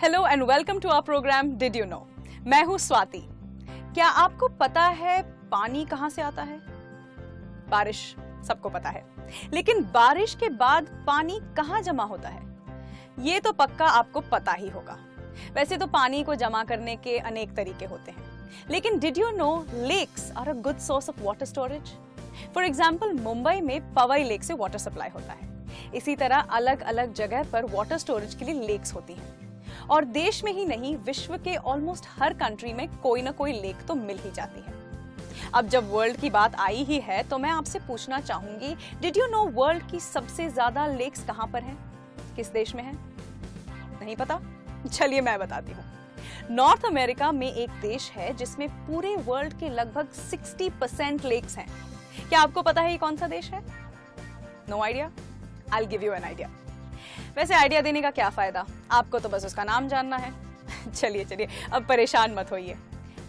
Hello and welcome to our program did you know. मैं हूं स्वाति। क्या आपको पता है पानी कहां से आता है? बारिश सबको पता है, लेकिन बारिश के बाद पानी कहां जमा होता है ये तो पक्का आपको पता ही होगा। वैसे तो पानी को जमा करने के अनेक तरीके होते हैं, लेकिन did you know lakes are a good source of water storage. For example, Mumbai में पवई लेक से वाटर सप्लाई होता है। इसी तरह अलग अलग जगह पर वाटर स्टोरेज के लिए लेक्स होती हैं, और देश में ही नहीं विश्व के ऑलमोस्ट हर कंट्री में कोई ना कोई लेक तो मिल ही जाती है। अब जब वर्ल्ड की बात आई ही है तो मैं आपसे पूछना चाहूंगी, डिड यू नो वर्ल्ड की सबसे ज्यादा लेक्स कहां पर हैं? किस देश में हैं? नहीं पता? चलिए मैं बताती हूँ। नॉर्थ अमेरिका में एक देश है जिसमें पूरे वर्ल्ड के लगभग 60% लेक्स हैं। क्या आपको पता है ये कौन सा देश है? No idea? I will give you an idea. वैसे आइडिया देने का क्या फायदा, आपको तो बस उसका नाम जानना है। चलिए चलिए अब परेशान मत होइए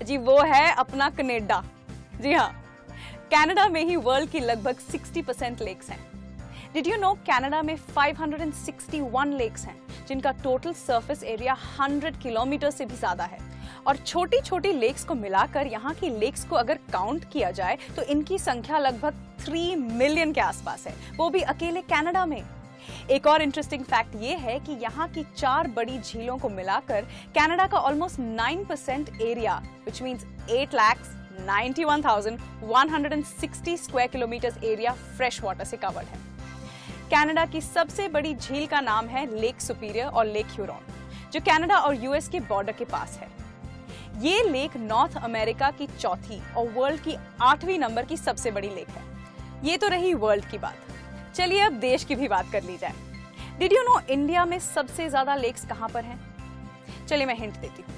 जी, वो है अपना कनाडा। जी हाँ, कनाडा में ही वर्ल्ड की लगभग 60% लेक्स हैं। डिड यू नो कनाडा में 561 लेक्स हैं, जिनका टोटल सरफेस एरिया 100 किलोमीटर से भी ज्यादा है। और छोटी छोटी लेक्स को मिलाकर यहाँ की लेक्स को अगर काउंट किया जाए तो इनकी संख्या लगभग 3 मिलियन के आसपास है, वो भी अकेले कनाडा में। एक और इंटरेस्टिंग फैक्ट ये है कि यहाँ की 4 बड़ी झीलों को मिलाकर कनाडा का almost 9% area, which means 8,91,160 square kilometre area fresh water से कवर्ड है। कनाडा की सबसे बड़ी झील का नाम है लेक सुपीरियर और लेक ह्यूरॉन, जो कनाडा और यूएस के बॉर्डर के पास है। ये लेक नॉर्थ अमेरिका की चौथी और वर्ल्ड की 8वीं नंबर की सबसे बड़ी लेक है। ये तो रही वर्ल्ड की बात। चलिए अब देश की भी बात कर ली जाए। डिड यू नो इंडिया में सबसे ज्यादा लेक्स कहां पर हैं? चलिए मैं हिंट देती हूँ।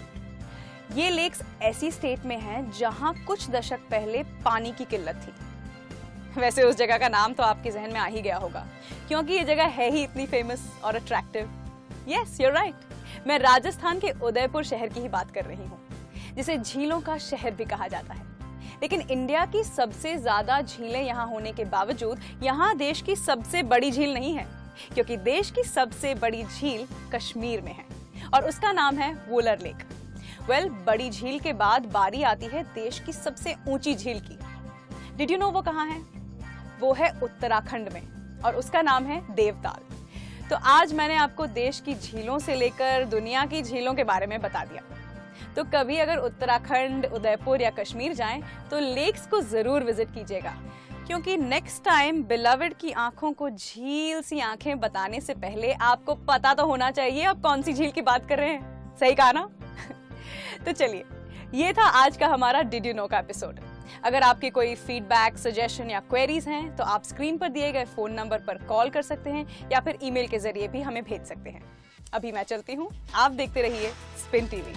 ये लेक्स ऐसी स्टेट में हैं जहां कुछ दशक पहले पानी की किल्लत थी। वैसे उस जगह का नाम तो आपके जहन में आ ही गया होगा, क्योंकि ये जगह है ही इतनी फेमस और attractive. Yes, you are right, मैं राजस्थान के उदयपुर शहर की ही बात कर रही हूँ, जिसे झीलों का शहर भी कहा जाता है। लेकिन इंडिया की सबसे ज्यादा झीलें यहाँ होने के बावजूद यहाँ देश की सबसे बड़ी झील नहीं है, क्योंकि देश की सबसे बड़ी झील कश्मीर में है और उसका नाम है वुलर लेक। बड़ी झील के बाद बारी आती है देश की सबसे ऊंची झील की। डिड यू नो वो कहाँ है? वो है उत्तराखंड में और उसका नाम है देवताल। तो आज मैंने आपको देश की झीलों से लेकर दुनिया की झीलों के बारे में बता दिया। तो कभी अगर उत्तराखंड, उदयपुर या कश्मीर जाएं तो लेक्स को जरूर विजिट कीजिएगा, क्योंकि नेक्स्ट टाइम बिलवड की आंखों को झील सी आंखें बताने से पहले आपको पता तो होना चाहिए आप कौन सी झील की बात कर रहे हैं। सही कहा ना? तो चलिए, ये था आज का हमारा डिड यू नो का एपिसोड। अगर आपके कोई फीडबैक, सजेशन या क्वेरीज हैं तो आप स्क्रीन पर दिए गए फोन नंबर पर कॉल कर सकते हैं या फिर ईमेल के जरिए भी हमें भेज सकते हैं। अभी मैं चलती हूँ, आप देखते रहिए स्पिन टीवी।